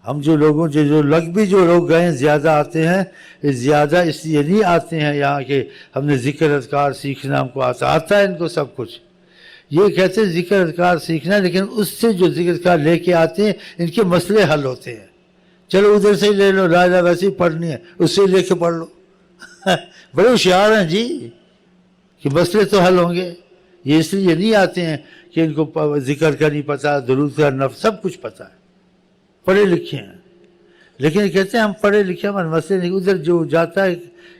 ہم جو لگ بھی جو لوگ گئے زیادہ آتے ہیں، زیادہ اس لیے نہیں آتے ہیں یہاں کہ ہم نے ذکر اذکار سیکھنا، ہم کو آتا ہے ان کو سب کچھ. یہ کہتے ہیں ذکر اذکار سیکھنا، لیکن اس سے جو ذکر اذکار لے کے آتے ہیں ان کے مسئلے حل ہوتے ہیں. چلو ادھر سے ہی لے لو، لا الہ ویسے ہی پڑھنی ہے، اس سے لے کے پڑھ لو. بڑے ہوشیار ہیں جی کہ مسئلے تو حل ہوں گے. یہ اس لیے نہیں آتے ہیں کہ ان کو ذکر کا نہیں پتہ، درود کا نفس سب کچھ پتہ ہے، پڑھے لکھے ہیں. لیکن کہتے ہیں ہم پڑھے لکھے ہمارے مسئلے نہیں. ادھر جو جاتا ہے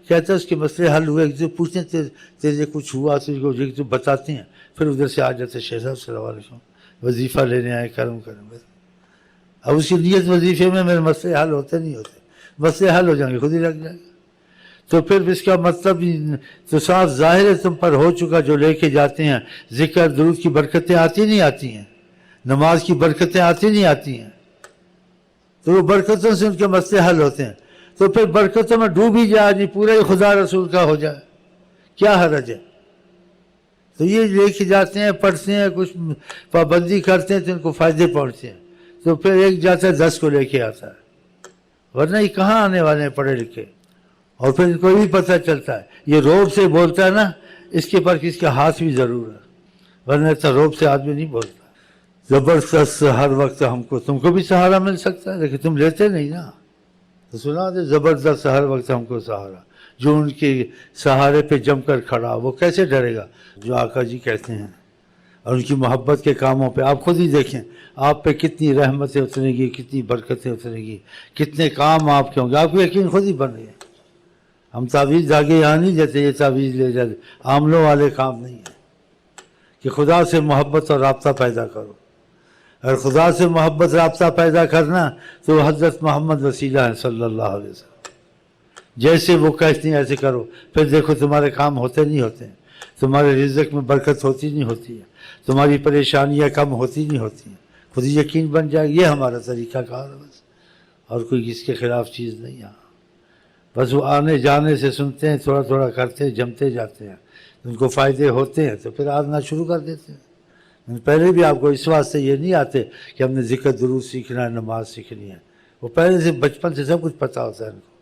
کہتا ہے اس کے مسئلے حل ہوئے، جو پوچھتے ہیں تیرے کچھ ہوا تو بتاتے ہیں، پھر ادھر سے آ جاتے شیخ صاحب السلام علیکم وظیفہ لینے آئے، کرم بس. اب اس کی نیت وظیفے میں میرے مسئلے حل ہوتے نہیں ہوتے. مسئلے حل ہو جائیں گے خود ہی لگ جائیں گے. تو پھر اس کا مطلب تو صاف ظاہر ہے تم پر ہو چکا جو لے کے جاتے ہیں. ذکر درود کی برکتیں آتی نہیں آتی ہیں، نماز کی برکتیں آتی نہیں آتی ہیں، تو وہ برکتوں سے ان کے مسئلے حل ہوتے ہیں. تو پھر برکتوں میں ڈوب ہی جائے، نہیں پورا ہی خدا رسول کا ہو جائے، کیا حرج ہے. تو یہ لے کے جاتے ہیں، پڑھتے ہیں، کچھ پابندی کرتے ہیں تو ان کو فائدے پہنچتے ہیں. تو پھر ایک جاتا ہے 10 کو لے کے آتا ہے، ورنہ یہ کہاں آنے والے ہیں پڑھے لکھے. اور پھر ان کو بھی پتہ چلتا ہے یہ روب سے بولتا ہے نا، اس کے پر کس کا ہاتھ بھی ضرور ہے، ورنہ اتنا روب سے آدمی نہیں بولتا. زبردست ہر وقت ہم کو، تم کو بھی سہارا مل سکتا ہے لیکن تم لیتے نہیں نا. تو سنا دے زبردست ہر وقت ہم کو سہارا. جو ان کے سہارے پہ جم کر کھڑا وہ کیسے ڈرے گا. جو آقا جی کہتے ہیں اور ان کی محبت کے کاموں پہ آپ خود ہی دیکھیں، آپ پہ کتنی رحمتیں اتریں گی، کتنی برکتیں اتریں گی، کتنے کام آپ کے ہوں گے. آپ کو یقین خود ہی بن رہے ہیں. ہم تعویذ آگے یہاں نہیں دیتے، یہ تعویذ لے جاتے، عاملوں والے کام نہیں ہیں. کہ خدا سے محبت اور رابطہ پیدا کرو. اگر خدا سے محبت رابطہ پیدا کرنا تو حضرت محمد وسیلہ ہیں صلی اللہ علیہ وسلم. جیسے وہ کہتے ہیں ایسے کرو، پھر دیکھو تمہارے کام ہوتے نہیں ہوتے ہیں، تمہارے رزق میں برکت ہوتی نہیں ہوتی ہے، تمہاری پریشانیاں کم ہوتی نہیں ہوتی ہیں. خود ہی یقین بن جائے. یہ ہمارا طریقہ کار ہے بس، اور کوئی اس کے خلاف چیز نہیں. یہاں بس وہ آنے جانے سے سنتے ہیں، تھوڑا تھوڑا کرتے ہیں، جمتے جاتے ہیں، ان کو فائدے ہوتے ہیں تو پھر آنا شروع کر دیتے ہیں. پہلے بھی آپ کو اس واسطے یہ نہیں آتے کہ ہم نے ذکر درود سیکھنا ہے، نماز سیکھنی ہے. وہ پہلے سے بچپن سے سب کچھ پتہ ہوتا ہے ان کو.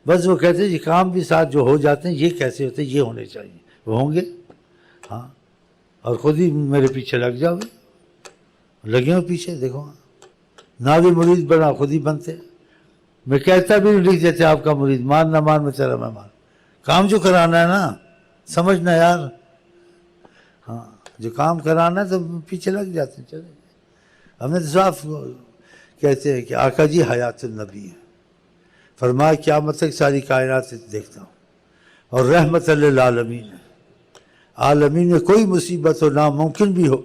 بس وہ کہتے ہیں یہ کام بھی ساتھ جو ہو جاتے ہیں یہ کیسے ہوتے ہیں، یہ ہونے چاہیے، وہ ہوں گے. ہاں، اور خود ہی میرے پیچھے لگ جاؤ گے. لگے ہو پیچھے، دیکھو نہ بھی مرید بنا خود ہی بنتے. میں کہتا بھی لکھ دیتے آپ کا مرید، مان نہ مان میں تیرا مہمان. کام جو کرانا ہے نا سمجھنا یار. ہاں، جو کام کرانا ہے تو پیچھے لگ جاتے ہیں. چلے ہم نے تو صاف کہتے ہیں کہ آقا جی حیات النبی ہے. فرمایا قیامت تک ساری کائنات دیکھتا ہوں، اور رحمت للعالمین ہے. عالمین میں کوئی مصیبت ہو، ناممکن بھی ہو،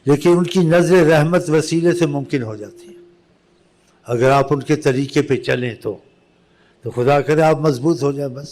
لیکن ان کی نظر رحمت وسیلے سے ممکن ہو جاتی ہے. اگر آپ ان کے طریقے پہ چلیں تو خدا کرے آپ مضبوط ہو جائیں. بس